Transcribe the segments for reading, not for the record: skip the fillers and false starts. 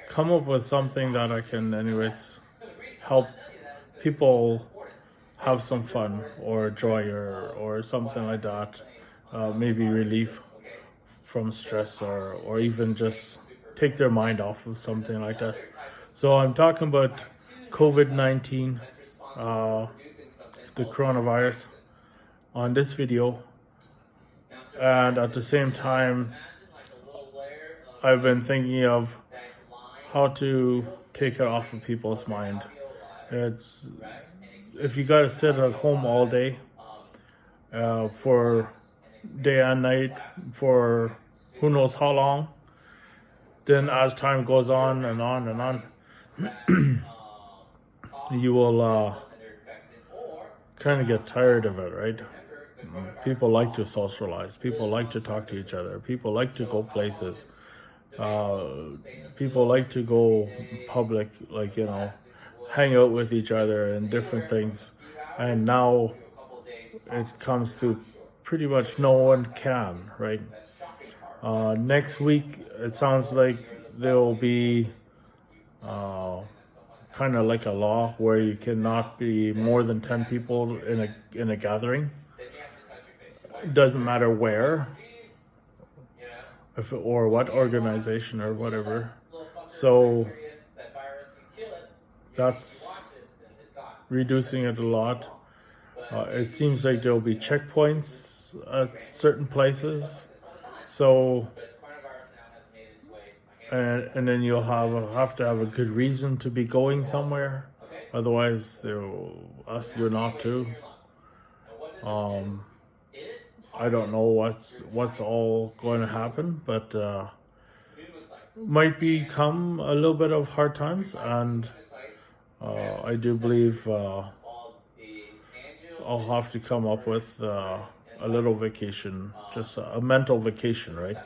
come up with something that I can, anyways, help people have some fun or joy or something like that. Maybe relief from stress or even just take their mind off of something like this. So I'm talking about COVID-19, uh, the coronavirus, on this video. And at the same time, I've been thinking of how to take it off of people's mind. It's if you gotta sit at home all day, for day and night for who knows how long, then as time goes on and on and on, you will kind of get tired of it, right? People like to socialize. People like to talk to each other. People like to go places. Uh, People like to go public, like, hang out with each other and different things. And now it comes to pretty much no one can, right? Next week, it sounds like there will be uh, kind of like a law where you cannot be more than 10 people in a gathering. It doesn't matter where, if or what organization or whatever. So that's reducing it a lot. It seems like there'll be checkpoints at certain places. So and then you'll have to have a good reason to be going somewhere. Otherwise, they'll ask you not to. I don't know what's all going to happen, but might become a little bit of hard times, and I do believe I'll have to come up with a little vacation, just a mental vacation, right?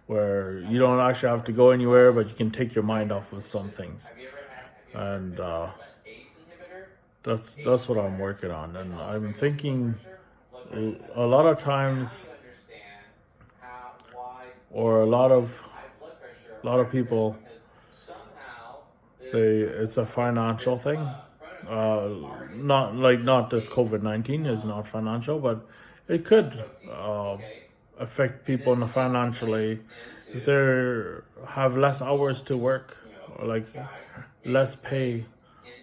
Where you don't actually have to go anywhere, but you can take your mind off of some things, and that's what I'm working on, and I'm thinking a lot of times, or a lot of people, it's a financial thing. Not this COVID-19 is not financial, but it could affect people financially if they have less hours to work, or like less pay,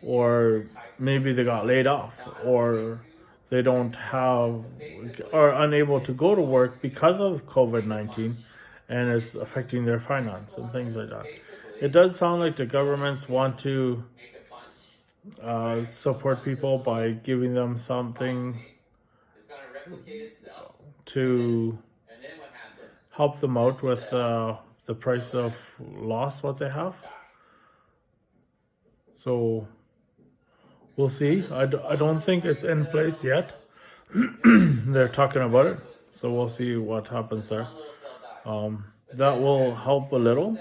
or maybe they got laid off, or they don't have, are unable to go to work because of COVID-19, and it's affecting their finance and things like that. It does sound like the governments want to support people by giving them something to help them out with the price of loss what they have. So we'll see. I don't think it's in place yet. They're talking about it, so we'll see what happens there. That will help a little.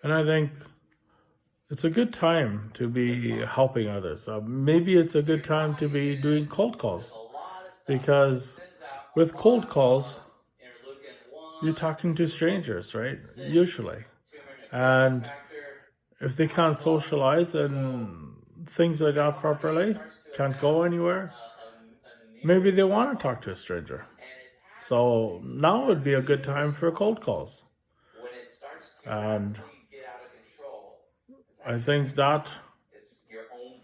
And I think it's a good time to be helping others. Maybe it's a good time to be doing cold calls, because with cold calls, you're talking to strangers, right? Usually. And if they can't socialize and things like that properly, can't go anywhere, maybe they want to talk to a stranger. So now would be a good time for cold calls. And I think that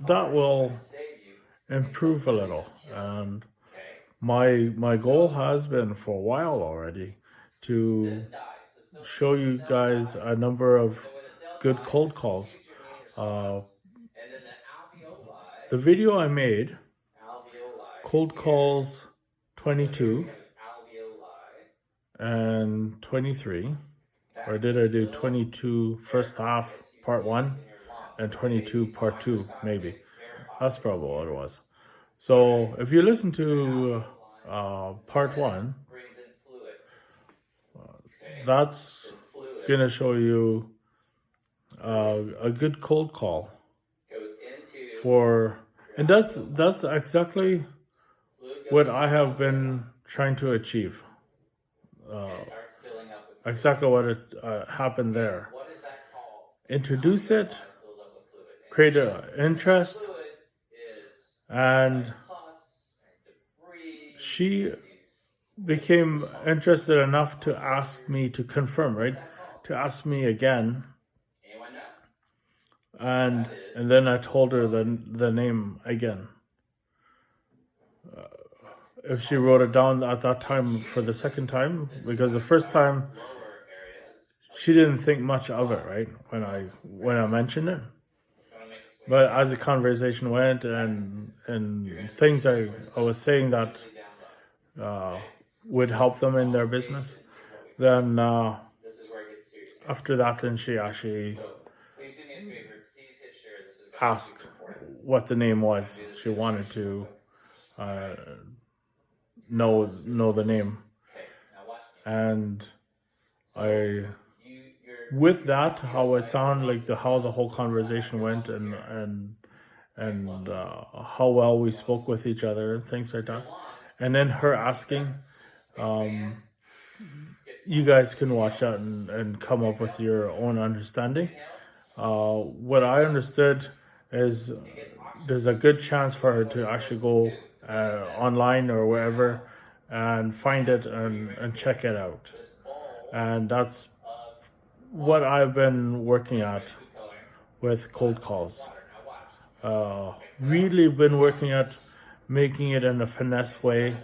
will improve a little. And my goal has been for a while already to show you guys a number of good cold calls. The video I made, cold calls 22 and 23, or did I do 22 first half part 1 and 22 part 2, maybe? That's probably what it was. So if you listen to part 1, that's gonna show you a good cold call for, and that's exactly what I have been trying to achieve. exactly what it happened there. Introduce it, create an interest, and she became interested enough to ask me to confirm, right? To ask me again, and then I told her the name again. If she wrote it down at that time for the second time, because the first time she didn't think much of it, right? When I mentioned it, but as the conversation went and things I was saying that would help them in their business, then after that, then she actually asked what the name was. She wanted to know the name, and I, with that, how it sounded, like how the whole conversation went, and how well we spoke with each other and things like that, and then her asking, you guys can watch that and come up with your own understanding. What I understood is there's a good chance for her to actually go online or wherever and find it and check it out. And that's what I've been working at with cold calls. Really been working at making it in a finesse way,